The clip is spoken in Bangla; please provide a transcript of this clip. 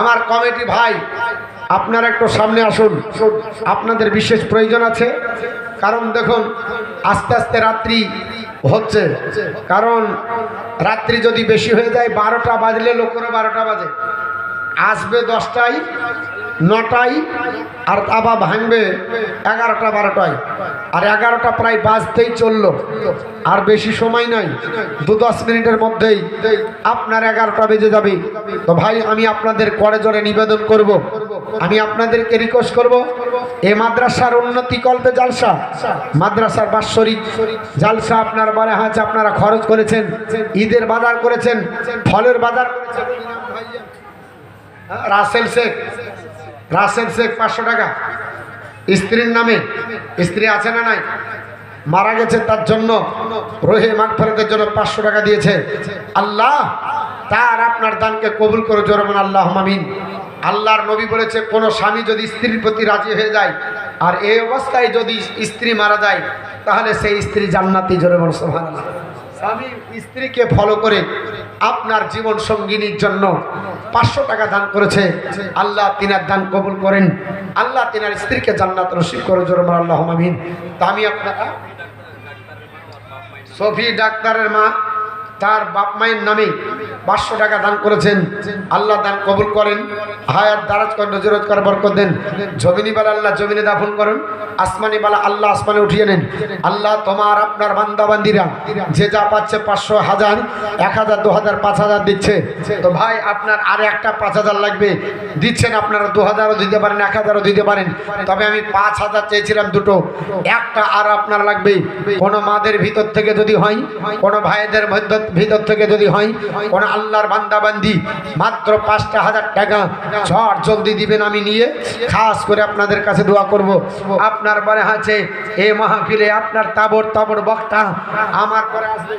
আমার কমিটি ভাই, আপনারা একটু সামনে আসুন, আপনাদের বিশেষ প্রয়োজন আছে। কারণ দেখুন আস্তে আস্তে রাত্রি হচ্ছে, কারণ রাত্রি যদি বেশি হয়ে যায় 12টা বাজলে লোকেরও 12টা বাজে, আসবে 10টায় 9টায়, আর আবার ভাঙবে 11টা 12টায়, আর 11টা প্রায় বাজতেই চললো, আর বেশি সময় নাই, 2-10 মিনিটের মধ্যেই আপনার 11টা বেজে যাবে। তো ভাই আমি আপনাদের করে জোরে নিবেদন করব, আমি আপনাদেরকে রিকোয়েস্ট করব, এই মাদ্রাসার উন্নতি কল্পে জালসা, মাদ্রাসার বাৎসরিক জালসা আপনার বারে হাজ আপনারা খরচ করেছেন, ঈদের বাজার করেছেন, ফলের বাজার করেছেন। রাসেল শেখ 500 টাকা স্ত্রীর নামে, স্ত্রী আছে না নাই, মারা গেছে, তার জন্য রোহে মাগফিরাতের জন্য 500 টাকা দিয়েছে। আল্লাহ তার আপনার দানকে কবুল করে, জোরে বলুন আল্লাহুম্মা আমিন। আল্লাহর নবী বলেছে, কোন স্বামী যদি স্ত্রীর প্রতি রাজি হয়ে যায় আর এই অবস্থায় যদি স্ত্রী মারা যায়, তাহলে সেই স্ত্রী জান্নাতি, জোরে বলুন সুবহানাল্লাহ। স্বামী স্ত্রীকে ফলো করে আপনার জীবন সঙ্গিনীর জন্য 500 টাকা দান করেছে, আল্লাহ তিনার দান কবুল করেন, আল্লাহ তিনার স্ত্রীকে জান্নাত নসিব করে, জোরে বলুন আল্লাহুম্মা আমিন। তা আমি আপনারা সফি ডাক্তারের মা, তার বাপ মায়ের নামে 500 টাকা দান করেছেন, আল্লাহ দান কবুল করেন, হায়াত দারাজ করেন, নজরত করে বরকত দেন। জমিনিবালা আল্লাহ জমিনে দাফন করেন, আসমানিবালা আল্লাহ আসমানে উঠিয়ে নেন। আল্লাহ তোমার আপনার বান্দাবান্দিরা যে যা পাচ্ছে 500, 1000, 1000, 2000, 5000 দিচ্ছে। তো ভাই আপনার আর একটা 5000 লাগবে, দিচ্ছেন আপনারা 2000ও দিতে পারেন, 1000ও দিতে পারেন, তবে আমি 5000 চেয়েছিলাম দুটো, একটা আর আপনার লাগবে। কোনো মাদের ভিতর থেকে যদি হয়, কোনো ভাইদের ভিতর থেকে যদি হয়, কোন আল্লাহর বান্দাবান্দি মাত্র 5,000 টাকা ঝড় জলদি দিবেন, আমি নিয়ে খাস করে আপনাদের কাছে দোয়া করব। আপনার বারে আছে এই মাহফিলে আপনার তাবড় তাবড় বক্তা আমার পরে আসবে,